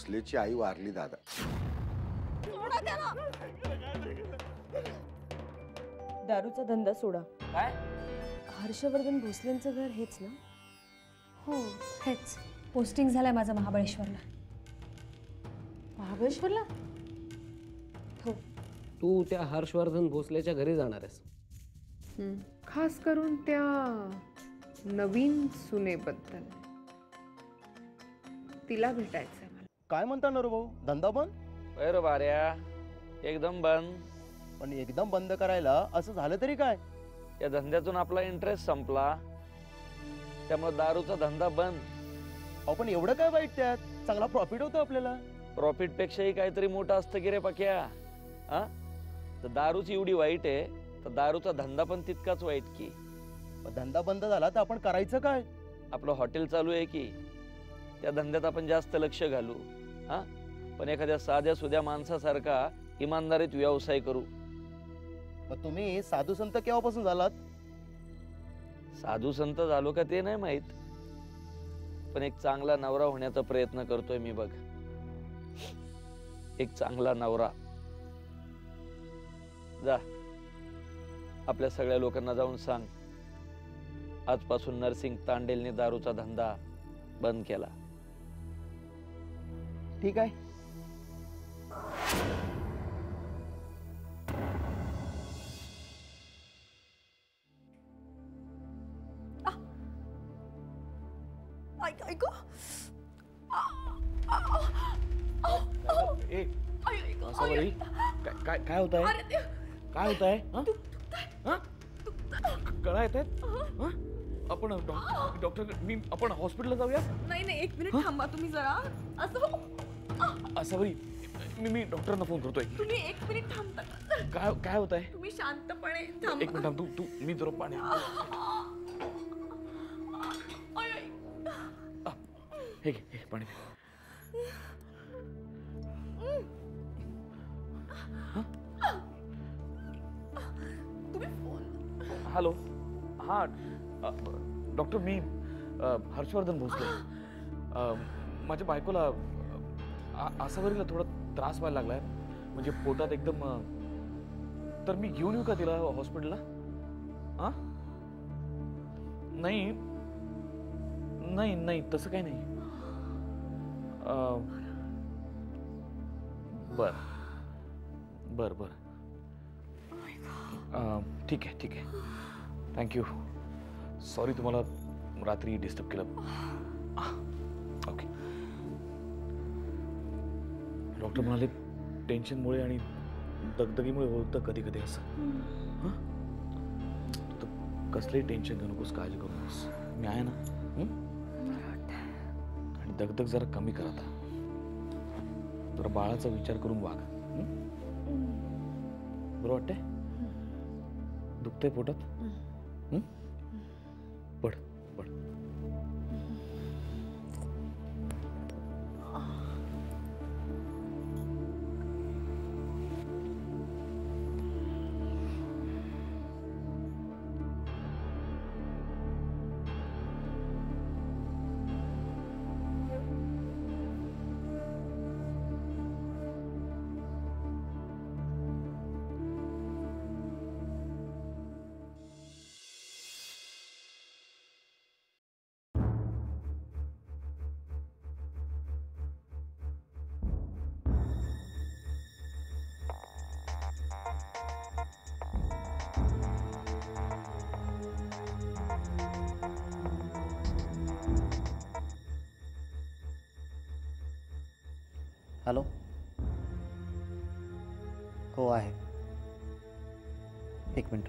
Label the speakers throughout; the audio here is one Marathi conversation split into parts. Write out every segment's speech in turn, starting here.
Speaker 1: भोसलेची आई वारली दादा.
Speaker 2: दारूचा धंदा सोडा.
Speaker 3: काय?
Speaker 2: हर्षवर्धन भोसलेंचं घर हेच ना?
Speaker 4: हो हेच. पोस्टिंग झालंय माझं महाबळेश्वरला.
Speaker 2: महाबळेश्वरला?
Speaker 4: हो.
Speaker 3: तू त्या हर्षवर्धन भोसलेच्या घरी जाणार आहेस?
Speaker 5: खास करून त्या नवीन सुनेबद्दल. तिला भेटायचंय मला.
Speaker 6: काय म्हणता नरू भाऊ, धंदा बंद?
Speaker 7: बर बाऱ्या, एकदम बंद.
Speaker 6: पण एकदम बंद करायला असं झालं तरी काय?
Speaker 7: या धंद्यातून आपला इंटरेस्ट संपला, त्यामुळे दारूचा धंदा बंद.
Speaker 6: अहो पण एवढं काय वाईट त्यात? चांगला प्रॉफिट होतो आपल्याला.
Speaker 7: प्रॉफिट पेक्षाही काहीतरी मोठं असतं की रे पक्या. हा, तर दारूच एवढी वाईट आहे तर दारूचा धंदा पण तितकाच वाईट की.
Speaker 6: धंदा बंद झाला तर आपण करायचं काय?
Speaker 7: आपलं हॉटेल चालू आहे की, त्या धंद्यात आपण जास्त लक्ष घालू. हा, पण एखाद्या साध्या सुध्या माणसासारखा इमानदारीत व्यवसाय करू.
Speaker 6: मग तुम्ही साधू संत केव्हापासून झालात?
Speaker 7: साधू संत झालो का ते नाही माहित, पण एक चांगला नवरा होण्याचा प्रयत्न करतोय मी बघ. एक चांगला नवरा. जा, आपल्या सगळ्या लोकांना जाऊन सांग, आजपासून नरसिंग तांडेलने दारूचा धंदा बंद केला.
Speaker 6: ठीक आहे.
Speaker 3: काय होत आहे? काय होत आहे? कळा येत आहेत? आपण डॉक्टर आपण हॉस्पिटलला जाऊया.
Speaker 2: नाही, एक मिनिट थांबा तुम्ही जरा.
Speaker 3: असं मी डॉक्टरांना फोन करतोय.
Speaker 2: तुम्ही एक मिनिट थांबता.
Speaker 3: काय होत आहे?
Speaker 2: तुम्ही शांतपणे थांबा.
Speaker 3: एक मिनिट थांब. तू मी जरा पाणी. हे घे पाणी. हॅलो. हा डॉक्टर, मी हर्षवर्धन भोसले. माझ्या बायकोला आसावरीला थोडा त्रास व्हायला लागलाय, म्हणजे पोटात एकदम. तर मी घेऊन येऊ का तिला हॉस्पिटलला? हा, नाही नाही नाही तसं काही नाही. बर बर बर ठीक आहे ठीक आहे. थँक्यू. सॉरी तुम्हाला रात्री डिस्टर्ब केलं. ओके. डॉक्टर म्हणाले टेन्शनमुळे आणि दगदगीमुळे होतं कधी कधी असं. तू कसलंही टेन्शन घेऊ नकोस, काळजी करू नकोस. मी आहे ना. आणि दगदग जरा कमी कर आता. जरा बाळाचा विचार करून वाग. बरं वाटतंय? दुखतंय पोटात? पड पड.
Speaker 6: हॅलो. हो आहे. एक मिनिट.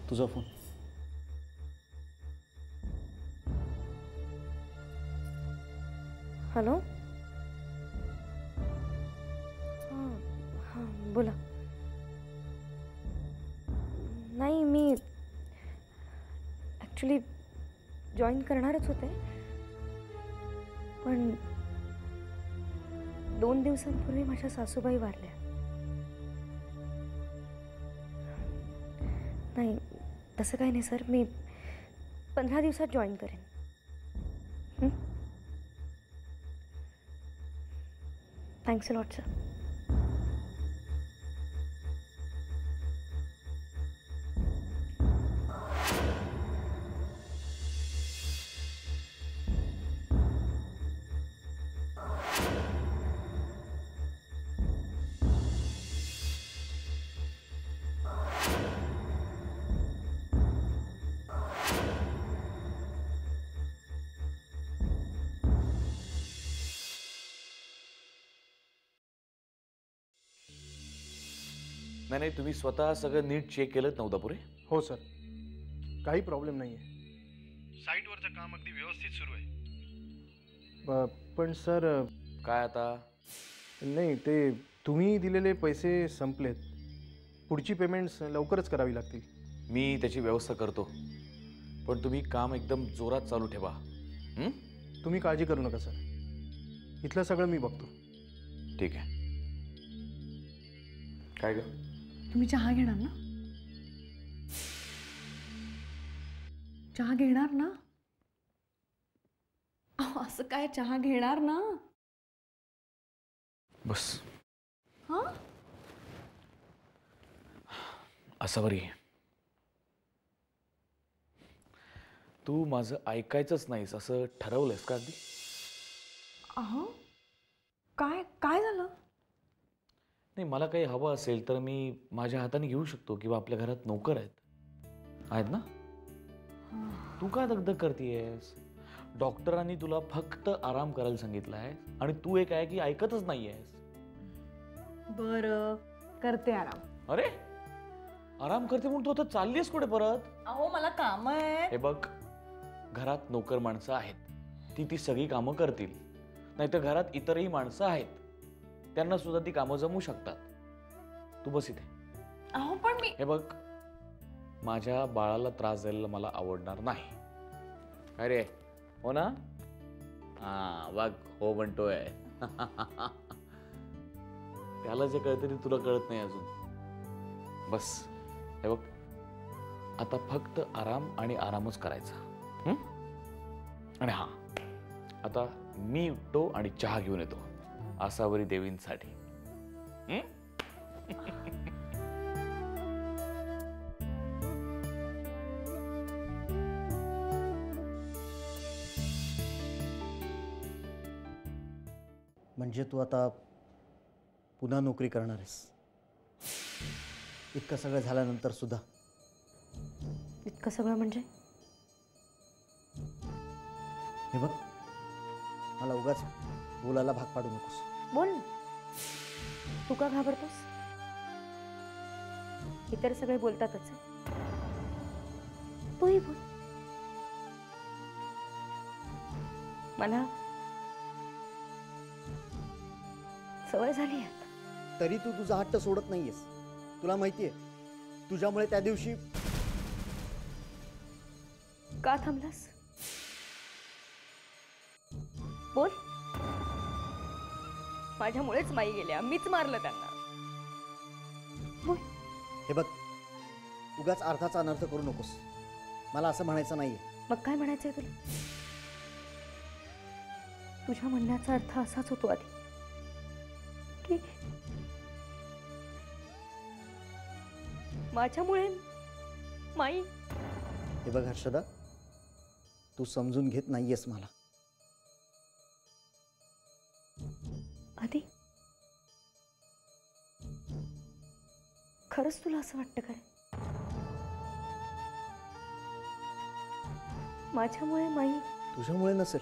Speaker 6: तुझा फोन.
Speaker 4: हॅलो. हां बोला. नाही, मी ॲक्च्युली जॉईन करणारच होते, पण 2 दिवसांपूर्वी माझ्या सासूबाई वारल्या. नाही तसं काही नाही सर, मी 15 दिवसात जॉईन करेन. Thanks a lot sir.
Speaker 3: नाही नाही, तुम्ही स्वतः सगळं नीट चेक केलं नव्हता पुरे?
Speaker 6: हो सर, काही प्रॉब्लेम नाही आहे. साईटवरचं काम अगदी व्यवस्थित सुरू आहे. पण सर,
Speaker 3: काय आता?
Speaker 6: नाही, ते तुम्ही दिलेले पैसे संपलेत. पुढची पेमेंट्स लवकरच करावी लागतील.
Speaker 3: मी त्याची व्यवस्था करतो, पण तुम्ही काम एकदम जोरात चालू ठेवा. हं?
Speaker 6: तुम्ही काळजी करू नका सर, इथलं सगळं मी बघतो.
Speaker 3: ठीक आहे. काय ग?
Speaker 5: तुम्ही चहा घेणार ना? चहा घेणार ना? अहो, असं काय, चहा घेणार ना?
Speaker 3: बस.
Speaker 5: हा?
Speaker 3: असावरी, तू माझं ऐकायचंच नाहीस असं ठरवलंयस का अगदी?
Speaker 5: अहो, काय काय झालं?
Speaker 3: नाही, मला काही हवं असेल तर मी माझ्या हाताने घेऊ शकतो, किंवा आपल्या घरात नोकर आहेत ना? तू काय दगदग करतेयस? डॉक्टरांनी तुला फक्त आराम करायला सांगितलंय आणि तू एक आहे की ऐकतच नाहीयेस.
Speaker 5: बरं, करते आराम.
Speaker 3: अरे, आराम करते म्हणून तू आता चाललीस कुठे परत?
Speaker 2: अहो मला काम आहे.
Speaker 3: हे बघ, घरात नोकर माणसं आहेत, ती सगळी कामं करतील. नाहीतर घरात इतरही माणसं आहेत, त्यांना सुद्धा ती कामं जमू शकतात. तू बस इथे.
Speaker 2: अहो पण मी,
Speaker 3: हे बघ, माझ्या बाळाला त्रास द्यायला मला आवडणार नाही. अरे हो ना? हा बघ, हो म्हणतोय. त्याला जे कळतं ते तुला कळत नाही अजून. बस, हे बघ, आता फक्त आराम आणि आरामच करायचा. आणि हा, आता मी उठतो आणि चहा घेऊन येतो आसावरी देवींसाठी.
Speaker 1: म्हणजे तू आता पुन्हा नोकरी करणार आहेस? इतकं सगळं झाल्यानंतर सुद्धा?
Speaker 4: इतकं सगळं म्हणजे?
Speaker 1: हे बघ, मला उगाच बोलायला भाग पाडू नकोस.
Speaker 4: बोल ना. तू का घाबरतोस? इतर सगळे बोलतातच. तूही बोल. मला सवय झाली आहे.
Speaker 1: तरी तू तुझा हट्ट सोडत नाहीयेस. तुला माहितीये, तुझ्यामुळे त्या दिवशी
Speaker 4: का थांबलास? बोल. माझ्यामुळेच माई गेल्या, मीच मारलं त्यांना. बोल.
Speaker 1: हे बघ, उगाच अर्थाचा अनर्थ करू नकोस. मला असं म्हणायचं नाहीये.
Speaker 4: मग काय म्हणायचंय तुला? तुझ्या म्हणण्याचा अर्थ असाच होतो आधी की माझ्यामुळे माई.
Speaker 1: हे बघ हर्षदा, तू समजून घेत नाहीयेस मला.
Speaker 4: आधी खरंच तुला असं वाटतं काय? माझ्यामुळे माई?
Speaker 1: तुझ्यामुळे नसेल,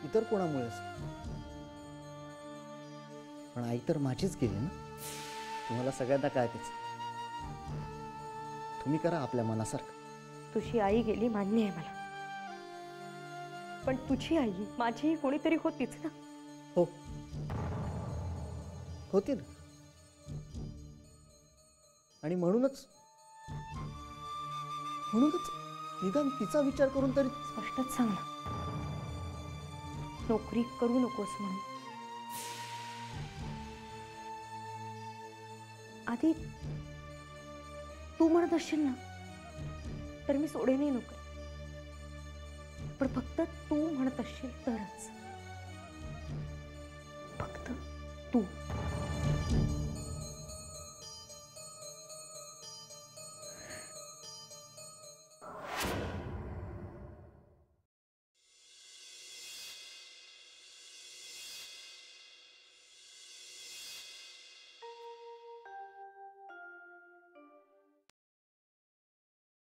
Speaker 1: इतर कोणामुळे असेल, पण आई तर माझीच गेली ना. तुम्हाला सगळ्यांना काय तेच. तुम्ही करा आपल्या मनासारखं.
Speaker 4: तुझी आई गेली मान्य आहे मला, पण तुझी आई माझी कोणीतरी होतीच ना.
Speaker 1: हो, होती ना. आणि म्हणूनच निदान तिचा विचार करून तरी.
Speaker 4: स्पष्टच सांग ना, नोकरी करू नकोस म्हणून. आधी तू म्हणत असशील ना तर मी सोडेनही नोकरी, पण फक्त तू म्हणत असशील तरच. तू.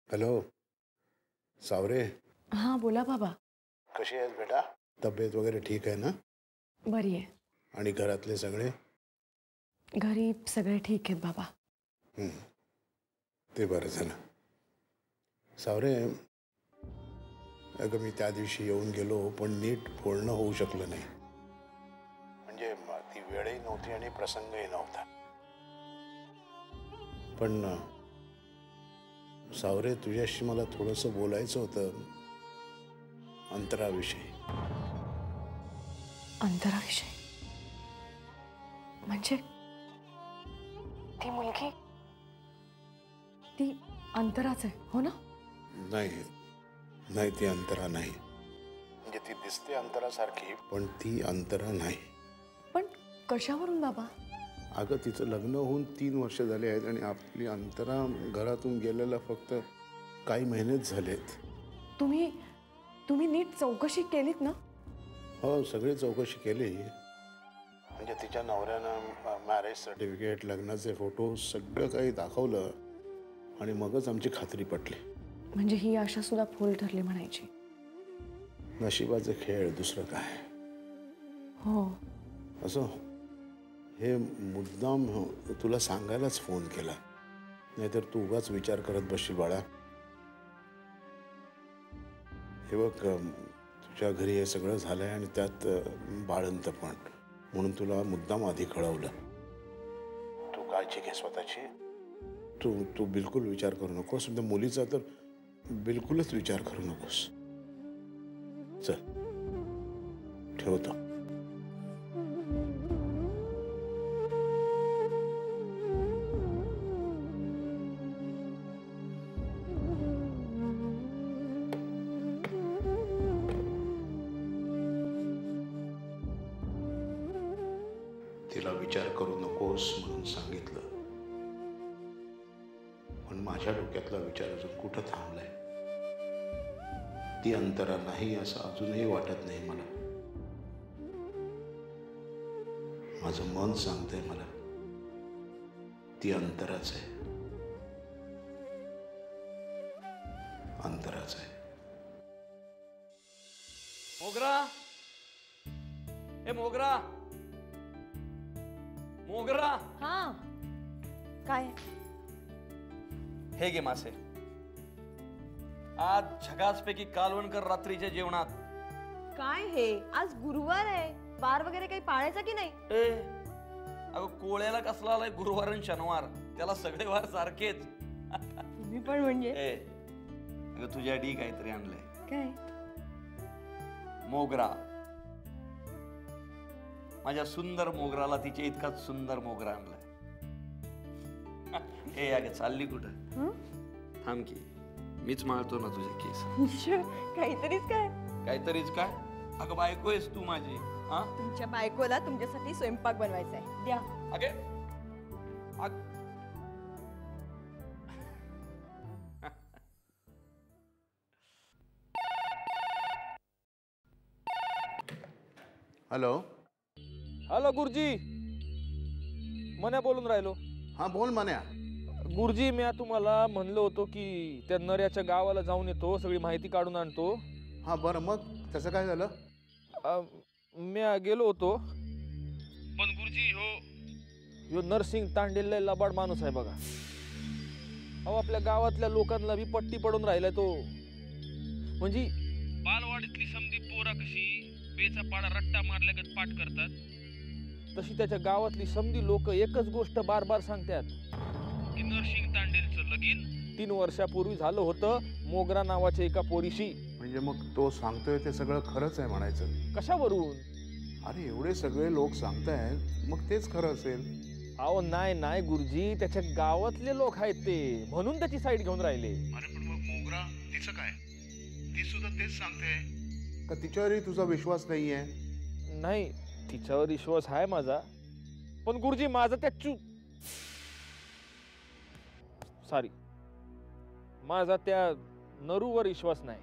Speaker 8: हॅलो सावरे,
Speaker 5: हां बोला बाबा.
Speaker 8: कशी आहेस बेटा? तब्येत वगैरे ठीक आहे ना?
Speaker 5: बरी आहे.
Speaker 8: आणि घरातले सगळे?
Speaker 5: घरी सगळे ठीक आहेत बाबा.
Speaker 8: ते बरं झालं. सावरे, अगं मी त्या दिवशी येऊन गेलो पण नीट बोलणं होऊ शकलं नाही. म्हणजे ती वेळही नव्हती आणि प्रसंगही नव्हता. पण सावरे, तुझ्याशी मला थोडंसं बोलायचं होतं अंतराविषयी.
Speaker 5: अंतराविषयी म्हणजे ती मुलगी ती अंतराच आहे हो ना?
Speaker 8: नाही नाही, ती अंतरा नाही. म्हणजे ती दिसते अंतरासारखी पण ती अंतरा नाही.
Speaker 5: पण कशावरून बाबा?
Speaker 8: अगं तिचं लग्न होऊन 3 वर्ष झाले आहेत आणि आपली अंतरा घरातून गेलेला फक्त काही महिनेच झालेत.
Speaker 5: तुम्ही नीट चौकशी केलीत ना?
Speaker 8: हो, सगळी चौकशी केली. म्हणजे तिच्या नवऱ्यानं मॅरेज सर्टिफिकेट, लग्नाचे फोटो सगळं काही दाखवलं आणि मगच आमची खात्री पटली.
Speaker 5: म्हणजे ही आशा सुद्धा फोल ठरली म्हणायची.
Speaker 8: नशिबाचे खेळ, दुसरं काय.
Speaker 5: हो.
Speaker 8: असं हे मुद्दाम तुला सांगायलाच फोन केला, नाहीतर तू उगाच विचार करत बसशील बाळा. हे बघ, तुझ्या घरी हे सगळं झालंय आणि त्यात बाळंत पण, म्हणून तुला मुद्दाम आधी कळवलं. तू काळजी घे स्वतःची. तू बिलकुल विचार करू नकोस. त्या मुलीचा तर बिलकुलच विचार करू नकोस. चल ठेवतो. तिला विचार करू नकोस म्हणून सांगितलं, पण माझ्या डोक्यातला विचार अजून कुठं थांबलाय. ती अंतरा नाही असं अजूनही वाटत नाही मला. माझं मन सांगतंय मला ती अंतराच आहे. अंतराच आहे.
Speaker 7: मोगरा, ए मोगरा, मोगरा.
Speaker 4: हा काय?
Speaker 7: हे घे मासे. आज झकासपैकी कालवण कर रात्रीच्या जेवणात.
Speaker 4: काय हे? आज गुरुवार आहे. वार वगैरे काही पाळायचा की नाही?
Speaker 7: ए अगं, कोळ्याला कसला आलाय गुरुवार आणि शनिवार? त्याला सगळे वार सारखेच.
Speaker 4: तुम्ही पण म्हणजे
Speaker 7: ए अगं, तुझ्यासाठी काहीतरी आणलंय.
Speaker 4: काय?
Speaker 7: मोगरा. माझ्या सुंदर मोगराला तिच्या इतकाच सुंदर मोगरा आणलाय. ए अगं, चालली कुठं? थांब की, मीच माळतो ना तुझे केस.
Speaker 4: काहीतरीच काय?
Speaker 7: काहीतरीच काय? अगं, बायको आहेस तू माझी. हा,
Speaker 4: तुमच्या बायकोला तुमच्यासाठी स्वयंपाक बनवायचा आहे. द्या.
Speaker 7: अगे
Speaker 8: हॅलो.
Speaker 3: हॅलो गुरुजी, मन्या बोलून राहिलो.
Speaker 8: हा बोल मान्या.
Speaker 3: गुरुजी, मी तुम्हाला म्हणलो होतो की त्या नऱ्याच्या गावाला जाऊन येतो, सगळी माहिती काढून आणतो.
Speaker 8: हा बरं, मग त्याचं काय झालं?
Speaker 3: मी गेलो होतो, पण गुरुजी ह्यो नरसिंग तांडेल लय लबाड माणूस आहे बघा. अहो, आपल्या गावातल्या लोकांना बी पट्टी पडून राहिलाय तो. म्हणजे बालवाडीतली समधी पोरा कशी बेचा पाडा रट्टा मारल्यागत पाठ करतात, तशी त्याच्या गावातली समधी लोक एकच गोष्ट बार बार सांगतात की नरसिंग तांडेलचं लगीन 3 वर्षापूर्वी झालं होतं मोगरा नावाच्या एका पोरीशी.
Speaker 8: म्हणजे मग तो सांगतोय ते सगळं खरंच आहे म्हणायचं?
Speaker 3: कशावरून?
Speaker 8: अरे एवढे सगळे लोक सांगतायत, मग तेच खरं असेल.
Speaker 3: अहो नाही गुरुजी, त्याच्या गावातले लोक आहेत ते, म्हणून त्याची साईड घेऊन राहिले.
Speaker 8: अरे पण मग मोगरा, तिचं काय? ती सुद्धा तेच सांगते का? तिच्यावरही तुझा विश्वास नाहीये?
Speaker 3: नाही, तिच्यावर विश्वास आहे माझा,
Speaker 9: पण गुरुजी माझा त्या सॉरी, माझा त्या नरूवर विश्वास नाही.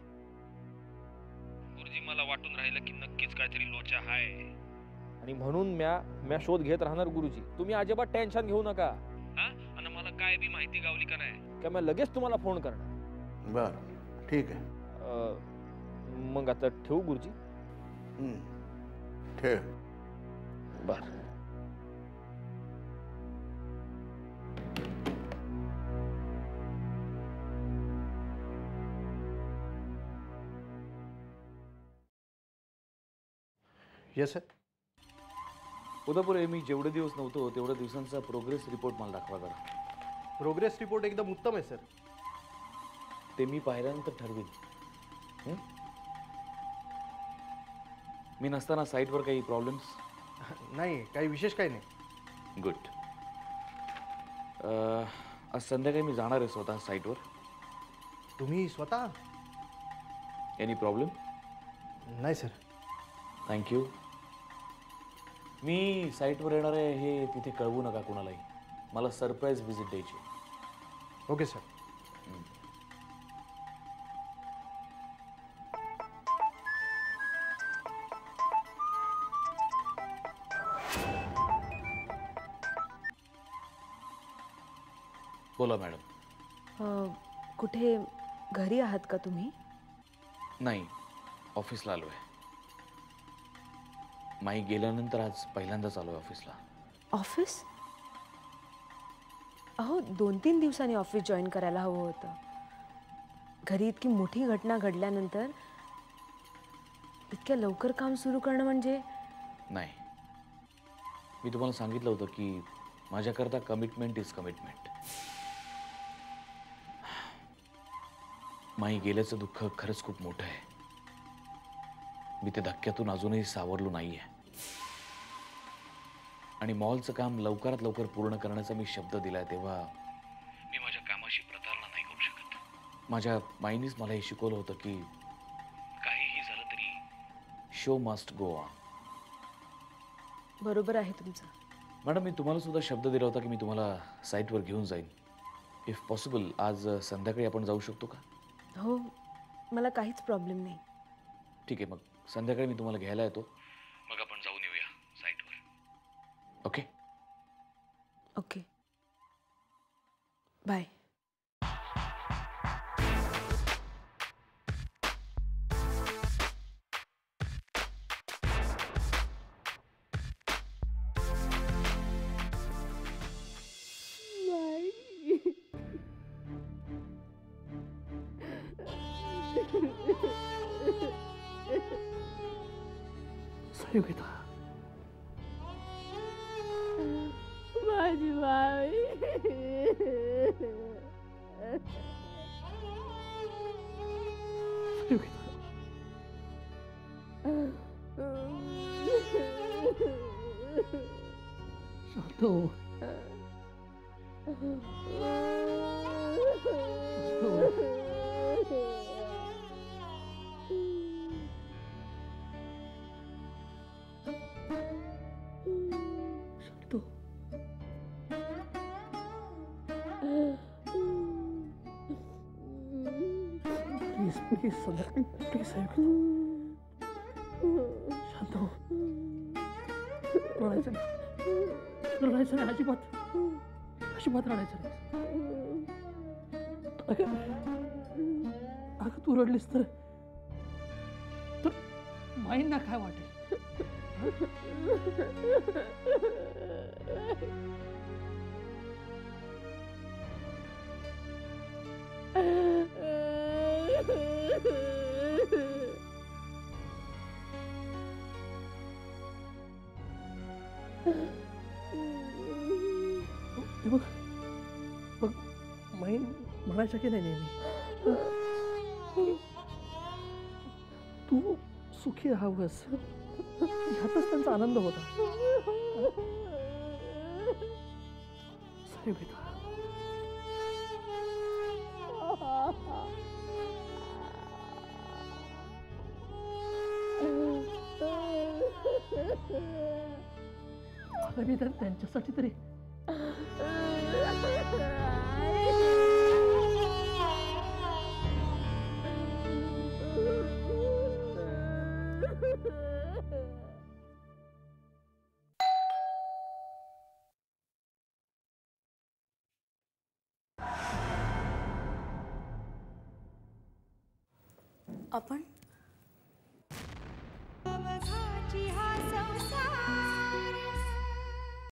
Speaker 9: गुरुजी मला वाटून राहिलं की नक्कीच काहीतरी लोचा आहे आणि म्हणून म्या शोध घेत राहणार गुरुजी. तुम्ही अजिबात टेन्शन घेऊ नका. आणि मला काय बी माहिती गावली का नाही का मी लगेच तुम्हाला फोन करणार.
Speaker 8: बर ठीक आहे.
Speaker 9: मग आता ठेवू गुरुजी.
Speaker 8: ठेव.
Speaker 9: बर.
Speaker 6: Yes sir.
Speaker 3: उदापूर मी जेवढे दिवस नव्हतो तेवढ्या दिवसांचा प्रोग्रेस रिपोर्ट मला दाखवा जरा.
Speaker 6: प्रोग्रेस रिपोर्ट एकदम उत्तम आहे सर.
Speaker 3: ते मी पाहिल्यानंतर ठरवीन. मी नसताना साईटवर काही प्रॉब्लेम्स?
Speaker 6: नाही, काही विशेष काही नाही.
Speaker 3: गुड. आज संध्याकाळी मी जाणार आहे स्वतः साईटवर.
Speaker 6: तुम्ही स्वतः?
Speaker 3: Any problem?
Speaker 6: नाही सर.
Speaker 3: थँक्यू. मी साईटवर येणार आहे हे तिथे कळवू नका कुणालाही. मला सरप्राईज व्हिजिट द्यायची.
Speaker 6: Okay sir.
Speaker 3: बोला मॅडम.
Speaker 5: कुठे घरी आहात का तुम्ही?
Speaker 3: नाही, ऑफिसला आलो आहे. माई गेल्यानंतर आज पहिल्यांदाच आलो आहे ऑफिसला.
Speaker 5: ऑफिस? अहो 2-3 दिवसांनी ऑफिस जॉईन करायला हवं होतं. घरी इतकी मोठी घटना घडल्यानंतर इतक्या लवकर काम सुरू करणं म्हणजे?
Speaker 3: नाही, मी तुम्हाला सांगितलं होतं की माझ्याकरता कमिटमेंट इज कमिटमेंट. माई गेल्याचं दुःख खरंच खूप मोठं आहे. मी त्या धक्क्यातून अजूनही सावरलो नाहीये. आणि मॉलचं काम लवकरात लवकर पूर्ण करण्याचा मी शब्द दिलाय तेव्हा मी माझ्या कामाशी प्रतारणा नाही करू शकत. माझ्या माईनीच मला हे शिकवलं होतं की काहीही झालं तरी शो मस्ट गो ऑन.
Speaker 5: बरोबर आहे तुमचं.
Speaker 3: मॅडम, मी तुम्हाला सुद्धा शब्द दिला होता की मी तुम्हाला साईटवर घेऊन जाईन. इफ पॉसिबल आज संध्याकाळी आपण जाऊ शकतो का?
Speaker 5: हो, मला काहीच प्रॉब्लेम नाही.
Speaker 3: ठीक आहे, मग संध्याकाळी मी तुम्हाला घ्यायला येतो. मग आपण जाऊन येऊया साईटवर. ओके?
Speaker 5: Okay, bye.
Speaker 6: संयुक्ता,
Speaker 2: माझी मावी.
Speaker 6: शांत हो. प्लीज संध्याकाळी प्लीज शांत हो. रडायचं नाही, रडायचं नाही, अजिबात अजिबात रडायचं नाही. अगं तू रडलीस तर माईंना काय वाटेल? बघ बघ, माईन म्हणायचं की नाही नेहमी तू सुखी राहावंस, ह्यातच त्यांचा आनंद होता. साहेब
Speaker 2: अगं निदान त्यांच्यासाठी तरी
Speaker 5: आपण
Speaker 10: अवघाची